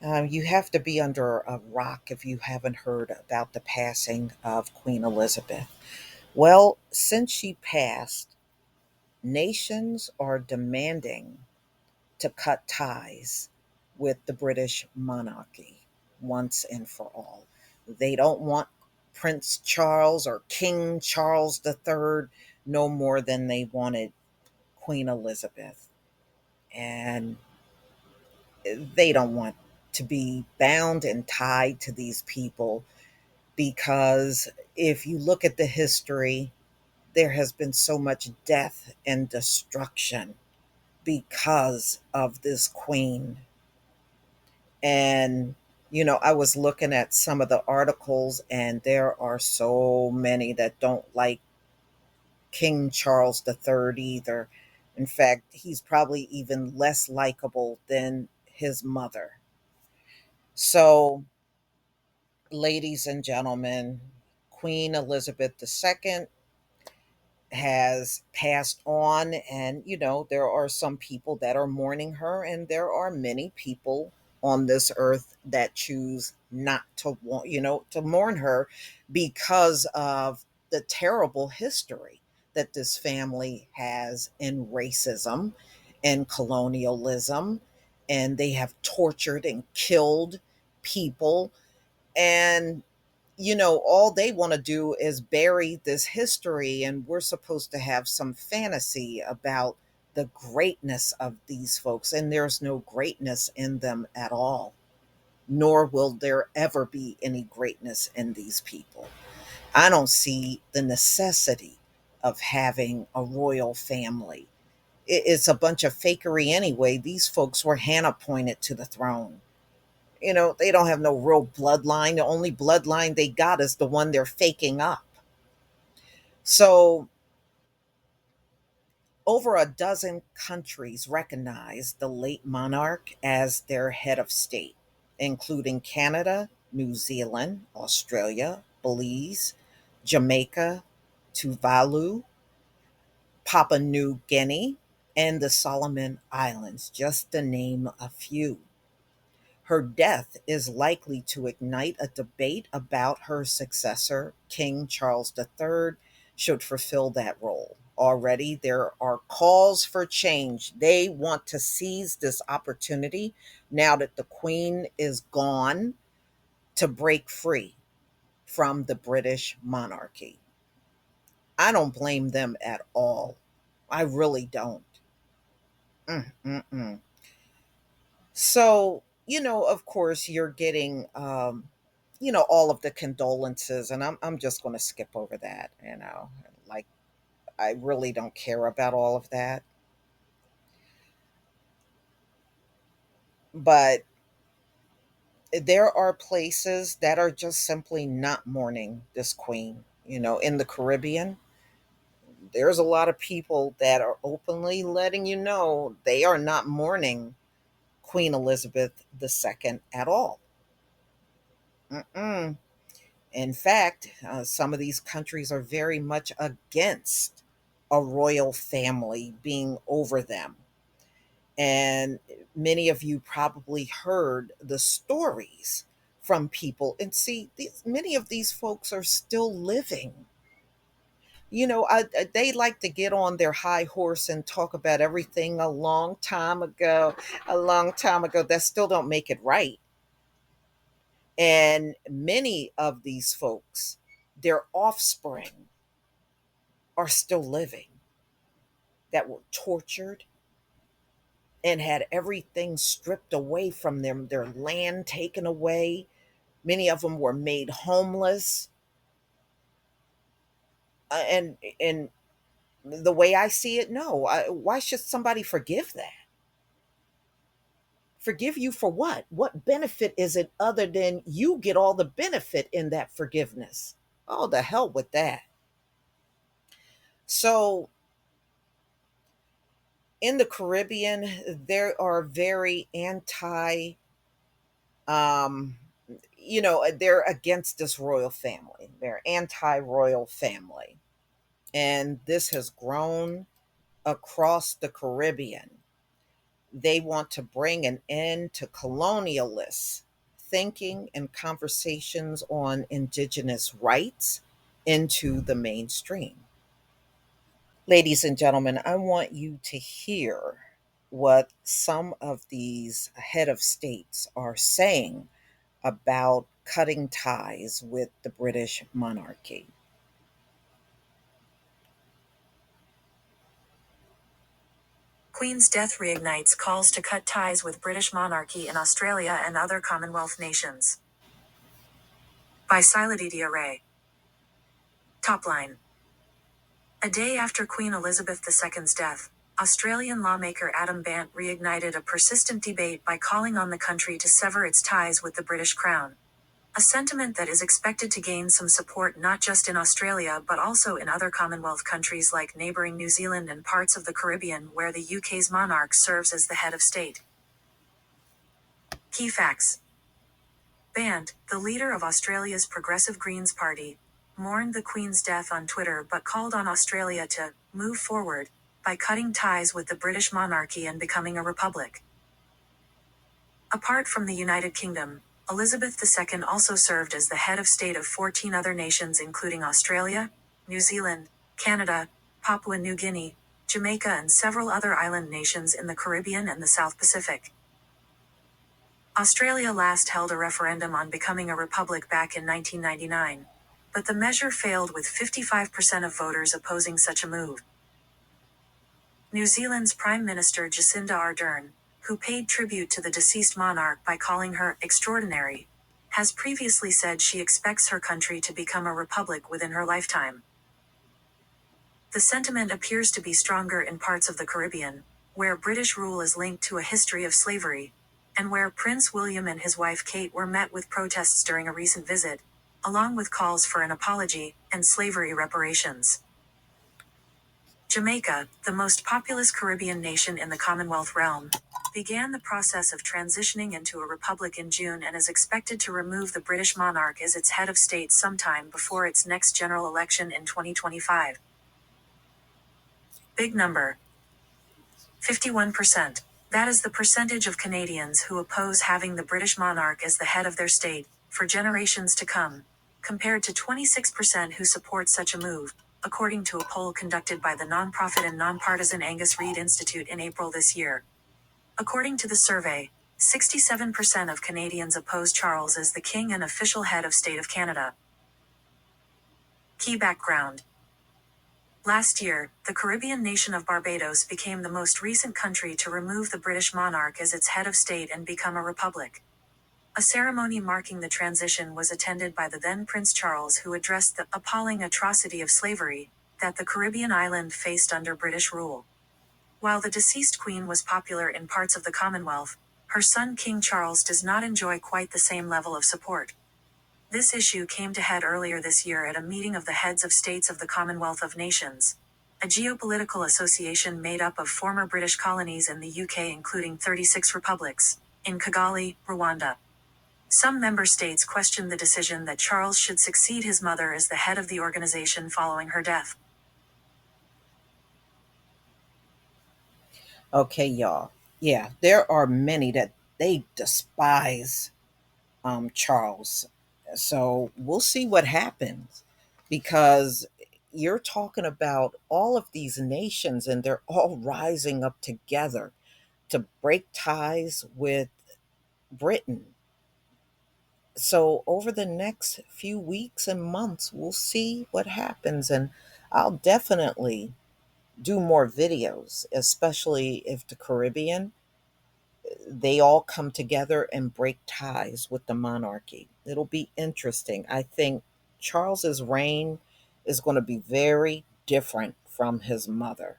You have to be under a rock if you haven't heard about the passing of Queen Elizabeth. Well, since she passed, nations are demanding to cut ties with the British monarchy once and for all. They don't want Prince Charles or King Charles III no more than they wanted Queen Elizabeth. And they don't want to be bound and tied to these people because if you look at the history, there has been so much death and destruction because of this queen. And, I was looking at some of the articles, and there are so many that don't like King Charles III either. In fact, he's probably even less likable than his mother. So, ladies and gentlemen, Queen Elizabeth II has passed on, and there are some people that are mourning her, and there are many people on this earth that choose not to want to mourn her because of the terrible history that this family has in racism and colonialism, and they have tortured and killed people. And all they want to do is bury this history, and we're supposed to have some fantasy about the greatness of these folks, and there's no greatness in them at all, nor will there ever be any greatness in these people. I don't see the necessity of having a royal family. It's a bunch of fakery anyway. These folks were hand appointed to the throne. They don't have no real bloodline. The only bloodline they got is the one they're faking up. So, over a dozen countries recognize the late monarch as their head of state, including Canada, New Zealand, Australia, Belize, Jamaica, Tuvalu, Papua New Guinea, and the Solomon Islands, just to name a few. Her death is likely to ignite a debate about her successor, King Charles III, should fulfill that role. Already, there are calls for change. They want to seize this opportunity now that the Queen is gone to break free from the British monarchy. I don't blame them at all. I really don't. Mm-mm-mm. So, of course, you're getting, all of the condolences, and I'm just going to skip over that. Like, I really don't care about all of that. But there are places that are just simply not mourning this queen. In the Caribbean, there's a lot of people that are openly letting you know they are not mourning Queen Elizabeth II at all. Mm-mm. In fact, some of these countries are very much against a royal family being over them. And many of you probably heard the stories from people. And see, many of these folks are still living. They like to get on their high horse and talk about everything a long time ago. That still don't make it right. And many of these folks, their offspring, are still living, that were tortured and had everything stripped away from them, their land taken away. Many of them were made homeless. And the way I see it, no. Why should somebody forgive that? Forgive you for what? What benefit is it other than you get all the benefit in that forgiveness? Oh, the hell with that. So, in the Caribbean, there are very um, they're against this royal family. They're anti royal family. And this has grown across the Caribbean. They want to bring an end to colonialist thinking and conversations on indigenous rights into the mainstream. Ladies and gentlemen, I want you to hear what some of these head of states are saying about cutting ties with the British monarchy. Queen's death reignites calls to cut ties with British monarchy in Australia and other Commonwealth nations. By Siladidia Ray. Topline. A day after Queen Elizabeth II's death, Australian lawmaker Adam Bandt reignited a persistent debate by calling on the country to sever its ties with the British Crown. A sentiment that is expected to gain some support not just in Australia but also in other Commonwealth countries like neighbouring New Zealand and parts of the Caribbean where the UK's monarch serves as the head of state. Key facts. Bandt, the leader of Australia's Progressive Greens Party, mourned the Queen's death on Twitter but called on Australia to move forward by cutting ties with the British monarchy and becoming a republic. Apart from the United Kingdom, Elizabeth II also served as the head of state of 14 other nations including Australia, New Zealand, Canada, Papua New Guinea, Jamaica and several other island nations in the Caribbean and the South Pacific. Australia last held a referendum on becoming a republic back in 1999, but the measure failed with 55% of voters opposing such a move. New Zealand's Prime Minister Jacinda Ardern, who paid tribute to the deceased monarch by calling her extraordinary, has previously said she expects her country to become a republic within her lifetime. The sentiment appears to be stronger in parts of the Caribbean, where British rule is linked to a history of slavery, and where Prince William and his wife Kate were met with protests during a recent visit, along with calls for an apology and slavery reparations. Jamaica, the most populous Caribbean nation in the Commonwealth realm, began the process of transitioning into a republic in June and is expected to remove the British monarch as its head of state sometime before its next general election in 2025. Big number. 51%. That is the percentage of Canadians who oppose having the British monarch as the head of their state, for generations to come, compared to 26% who support such a move, according to a poll conducted by the nonprofit and nonpartisan Angus Reid Institute in April this year. According to the survey, 67% of Canadians oppose Charles as the King and official head of state of Canada. Key background. Last year, the Caribbean nation of Barbados became the most recent country to remove the British monarch as its head of state and become a republic. A ceremony marking the transition was attended by the then Prince Charles, who addressed the appalling atrocity of slavery that the Caribbean island faced under British rule. While the deceased queen was popular in parts of the Commonwealth, her son King Charles does not enjoy quite the same level of support. This issue came to head earlier this year at a meeting of the heads of states of the Commonwealth of Nations, a geopolitical association made up of former British colonies and the UK including 36 republics, in Kigali, Rwanda. Some member states questioned the decision that Charles should succeed his mother as the head of the organization following her death. Okay, y'all. Yeah, there are many that they despise Charles. So we'll see what happens because you're talking about all of these nations and they're all rising up together to break ties with Britain. So over the next few weeks and months, we'll see what happens. And I'll definitely do more videos, especially if the Caribbean they all come together and break ties with the monarchy. It'll be interesting. I think Charles's reign is going to be very different from his mother.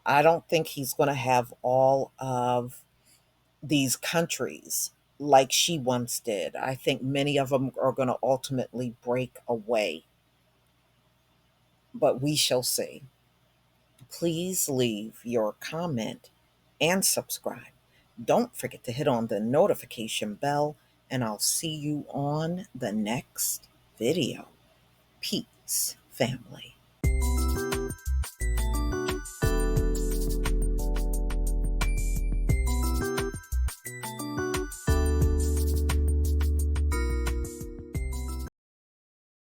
I don't think he's going to have all of these countries like she once did. I think many of them are going to ultimately break away, but we shall see. Please leave your comment and subscribe. Don't forget to hit on the notification bell, and I'll see you on the next video. Peace, family.